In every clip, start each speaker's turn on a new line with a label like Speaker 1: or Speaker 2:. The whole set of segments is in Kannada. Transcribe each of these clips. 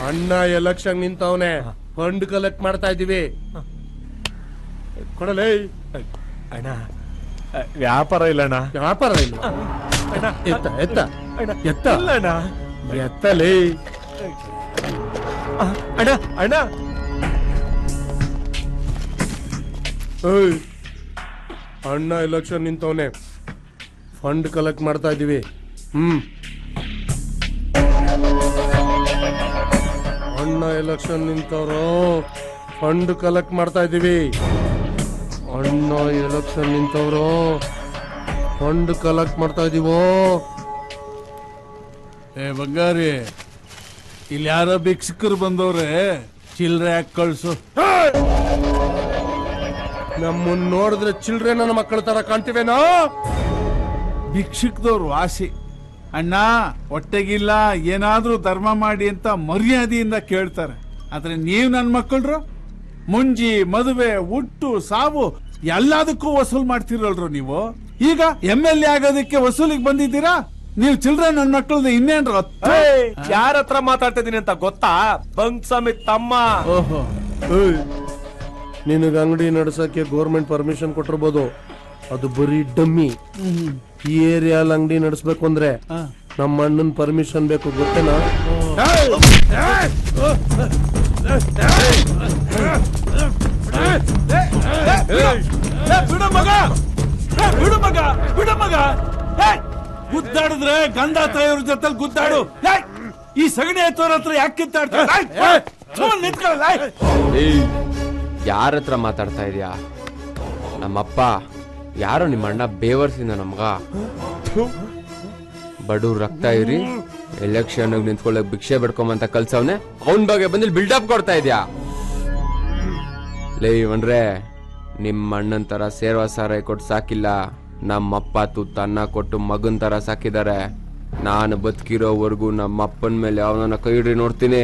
Speaker 1: ಅಣ್ಣ ಎಲೆಕ್ಷನ್ ನಿಂತವನೆ ಫಂಡ್ ಕಲೆಕ್ಟ್ ಮಾಡ್ತಾ ಇದೀವಿ. ಕೊಡಲೇ
Speaker 2: ಅಣ್ಣ, ವ್ಯಾಪಾರ ಇಲ್ಲ ಅಣ್ಣ.
Speaker 1: ವ್ಯಾಪಾರ ಇಲ್ಲ. ಎತ್ತ ಎತ್ತ ಎತ್ತ
Speaker 2: ಅಣ್ಣ,
Speaker 1: ಎತ್ತಲೇ
Speaker 2: ಅಣ್ಣ ಅಣ್ಣ.
Speaker 1: ಅಣ್ಣ ಎಲೆಕ್ಷನ್ ನಿಂತವನೆ ಫಂಡ್ ಕಲೆಕ್ಟ್ ಮಾಡ್ತಾ ಇದೀವಿ. ಅಣ್ಣ ಎಲೆಕ್ಷನ್ ನಿಂತವ್ರು ಫಂಡ್ ಕಲೆಕ್ಟ್ ಮಾಡ್ತಾ ಇದೀವಿ. ಅಣ್ಣ ಎಲೆಕ್ಷನ್ ನಿಂತವ್ರು ಫಂಡ್ ಕಲೆಕ್ಟ್ ಮಾಡ್ತಾ ಇದೀವೋ.
Speaker 3: ಏ ಬಂಗಾರಿ, ಇಲ್ಲಿ ಯಾರೋ ಭಿಕ್ಷುಕರು ಬಂದವ್ರೆ, ಚಿಲ್ರೆ ಹಾಕಿ ಕಳ್ಸು.
Speaker 1: ನಮ್ಮನ್ನ ನೋಡಿದ್ರೆ ಚಿಲ್ಡ್ರೆ ನನ್ನ ಮಕ್ಕಳ ತರ ಕಾಣ್ತಿವೇನೋ.
Speaker 3: ಭಿಕ್ಷುಕದವ್ರು ವಾಸಿ. ಅಣ್ಣ ಹೊಟ್ಟೆಗಿಲ್ಲ, ಏನಾದ್ರೂ ಧರ್ಮ ಮಾಡಿ ಅಂತ ಮರ್ಯಾದೆಯಿಂದ ಕೇಳ್ತಾರೆ. ಆದ್ರೆ ನೀವ್ ನನ್ ಮಕ್ಕಳ್ರು ಮುಂಜಿ ಮದುವೆ ಹುಟ್ಟು ಸಾವು ಎಲ್ಲದಕ್ಕೂ ವಸೂಲ್ ಮಾಡ್ತಿರಲ್ರು ನೀವು. ಈಗ MLA ಆಗೋದಕ್ಕೆ ವಸೂಲಿಗೆ ಬಂದಿದ್ದೀರಾ ನೀವು. ಚಿಲ್ಡ್ರನ್ ನನ್ ಮಕ್ಕಳದ್ದು ಇನ್ನೇನ್ರು.
Speaker 2: ಯಾರ ಹತ್ರ ಮಾತಾಡ್ತಾ ಇದೀನಿ ಅಂತ ಗೊತ್ತಾ? ಬಂಗ್ಸ್ವಾಮಿ ತಮ್ಮ.
Speaker 3: ಓಹೋ,
Speaker 1: ನಿನಗ ಅಂಗಡಿ ನಡ್ಸಕ್ಕೆ ಗೌರ್ಮೆಂಟ್ ಪರ್ಮಿಷನ್ ಕೊಟ್ಟಿರ್ಬೋದು, ಅದು ಬರೀ ಡಮ್ಮಿ. ಈ ಏರಿಯಾಲ್ ಅಂಗಡಿ ನಡೆಸ್ಬೇಕು ಅಂದ್ರೆ ನಮ್ಮ ಅಣ್ಣನ್ ಪರ್ಮಿಷನ್ ಬೇಕು, ಗೊತ್ತೇನಾ?
Speaker 3: ಬಿಡು ಮಗ, ಬಿಡು ಮಗ, ಬಿಡು ಮಗ. ಗುದ್ದಾಡಿದ್ರೆ ಗಂಡ ತಾಯಿಯವ್ರ ಜೊತೆ ಗುದ್ದಾಡು. ಈ ಸಗಣಿ ಎತ್ತೋರ ಹತ್ರ ಯಾಕೆ ಕಿತ್ತಾಡ್ತಾರೆ? ನಿಂತ್ಕೊಳ್ಳ.
Speaker 4: ಯಾರ ಹತ್ರ ಮಾತಾಡ್ತಾ ಇದೀಯಾ? ನಮ್ಮಪ್ಪ ಯಾರೋ ನಿಮ್ಮ ಅಣ್ಣ ಬೇವರ್ಸಿಂದ ನಮ್ಗ ಬಡವ್ರ ರಕ್ತ ಇರಿ ಎಲೆಕ್ಷನ್ ನಿಂತ್ಕೊಳ್ಳಕ್ ಭಿಕ್ಷೆ ಬಿಡ್ಕೊಂಬಂತ ಕಲ್ಸವ್ನೆ. ಅವನ್ ಬಗ್ಗೆ ಬಂದಿಲ್ ಬಿಲ್ಡಪ್ ಕೊಡ್ತಾ ಇದ್ಯಾ? ಲೇ ಇವನ್ರೆ, ನಿಮ್ಮ ಅಣ್ಣನ್ ತರ ಸೇರ್ವಾ ಸಾರಾಯಿ ಕೊಟ್ಟು ಸಾಕಿಲ್ಲ. ನಮ್ಮಪ್ಪ ತನ್ನ ಕೊಟ್ಟು ಮಗನ್ ತರ ಸಾಕಿದ್ದಾರೆ. ನಾನು ಬದುಕಿರೋವರೆಗೂ ನಮ್ಮ ಅಪ್ಪನ ಮೇಲೆ ಅವನನ್ನ ಕೈ ಹಿಡಿ ನೋಡ್ತೀನಿ.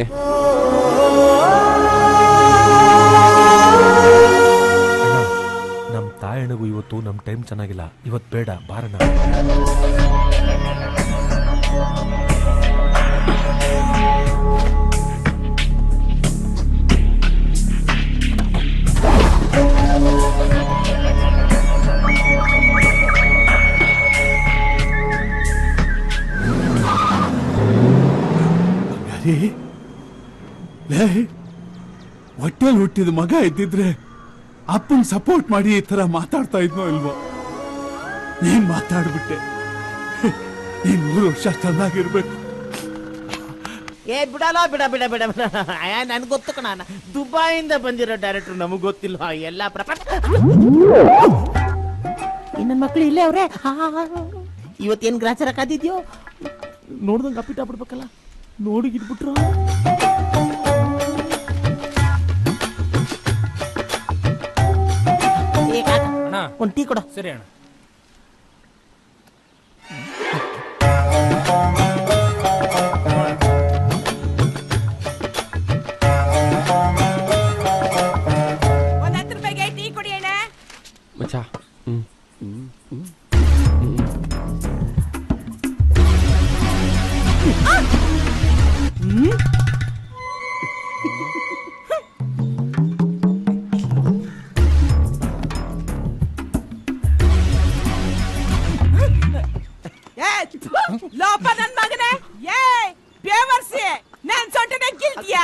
Speaker 2: ನಮ್ ತಾಯಣಗೂ ಇವತ್ತು ನಮ್ ಟೈಮ್ ಚೆನ್ನಾಗಿಲ್ಲ. ಇವತ್ ಬೇಡ, ಬಾರಣ.
Speaker 3: ಹೊಟ್ಟೆಲ್ ಹುಟ್ಟಿದ ಮಗ ಇದ್ದಿದ್ರೆ ಅಪ್ಪನ್ ಸಪೋರ್ಟ್ ಮಾಡಿ ಈ ತರ ಮಾತಾಡ್ತಾ ಇದ್ನೋ ಇಲ್ವೋ? ನೀನ್ ಮಾತಾಡ್ಬಿಟ್ಟೆ. ನೀನ್ 3 ವರ್ಷ ಚೆನ್ನಾಗಿರ್ಬೇಕು.
Speaker 5: ಏ ಬಿಡಲ್ಲ, ಬಿಡ ಬಿಡ ಬಿಡ ಬಿಡ. ನನ್ ಗೊತ್ತು ಕಣ, ದುಬೈಯಿಂದ ಬಂದಿರೋ ಡೈರೆಕ್ಟರ್. ನಮಗ್ ಗೊತ್ತಿಲ್ವ ಎಲ್ಲ ಪ್ರಪಂಚ. ನನ್ನ ಮಕ್ಳು ಇಲ್ಲೇ ಅವ್ರೆ. ಇವತ್ತೇನ್ ಗ್ರಾಚಾರ ಕಾದಿದ್ಯೋ ನೋಡ್ದಂಗ ಅಪ್ಪಿಟ ಬಿಡ್ಬೇಕಲ್ಲ. ನೋಡಿ ಇಟ್ಬಿಟ್ರು. ಒಂದ್ ಟೀ ಕೊಡ.
Speaker 6: ಸರಿ ಅಣ್ಣ.
Speaker 7: ಒಂದ್ 10 ರೂಪಾಯಿಗೆ ಟೀ ಕೊಡಿ ಅಣ್ಣ.
Speaker 4: ಮಚ್ಚಾ
Speaker 7: ಲೋಪ ನನ್ ಮಗನೇ. ಏ ಬೇವರ್ಸಿ, ನನ್ ಸೊಂಟನೆ ಗಿಲ್ತಿಯಾ?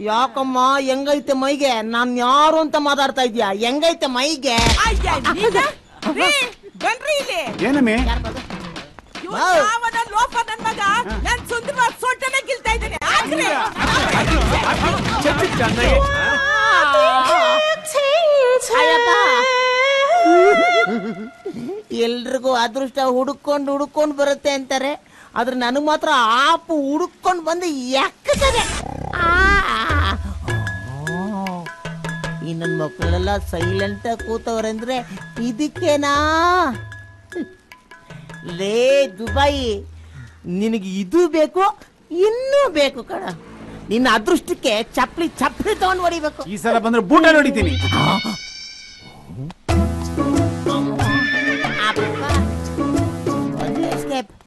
Speaker 5: ಯಾಕಮ್ಮ ಹೆಂಗೈತೆ ಮೈಗೆ? ನಾನ್ ಯಾರು ಅಂತ ಮಾತಾಡ್ತಾ ಇದ್ಯಾ? ಹೆಂಗೈತೆ ಮೈಗೆ?
Speaker 7: ಬನ್ರಿ ಇಲ್ಲಿ.
Speaker 3: ಏನಮ್ಮೆ?
Speaker 7: ಯಾವನ ಲೋಪ ನನ್ ಮಗ ನನ್ ಸುಂದರವಾದ ಸೊಂಟನೆ ಗಿಲ್ತಾ ಇದ್ದಾನೆ.
Speaker 5: ಎಲ್ರಿಗೂ ಅದೃಷ್ಟ ಹುಡುಕೊಂಡು ಬರುತ್ತೆ ಅಂತಾರೆ, ಆದ್ರೆ ನನಗ್ ಮಾತ್ರ ಆಪು ಹುಡುಕೊಂಡು ಬಂದು ಯಾಕತಾರೆ. ಈ ನನ್ನ ಮಕ್ಕಳೆಲ್ಲ ಸೈಲೆಂಟ್ ಆಗಿ ಕೂತವ್ರಂದ್ರೆ ಇದಕ್ಕೇನಾ? ಲೇ ದುಬೈ, ನಿನಗೆ ಇದು ಬೇಕು, ಇನ್ನೂ ಬೇಕು ಕಣ. ನಿನ್ನ ಅದೃಷ್ಟಕ್ಕೆ ಚಪ್ಪಲಿ ತಗೊಂಡು ಹೊಡಿಬೇಕು.
Speaker 3: ಈ ಸಲ ಬಂದ್ರೆ ಬೂಟ ನೋಡಿತೀನಿ.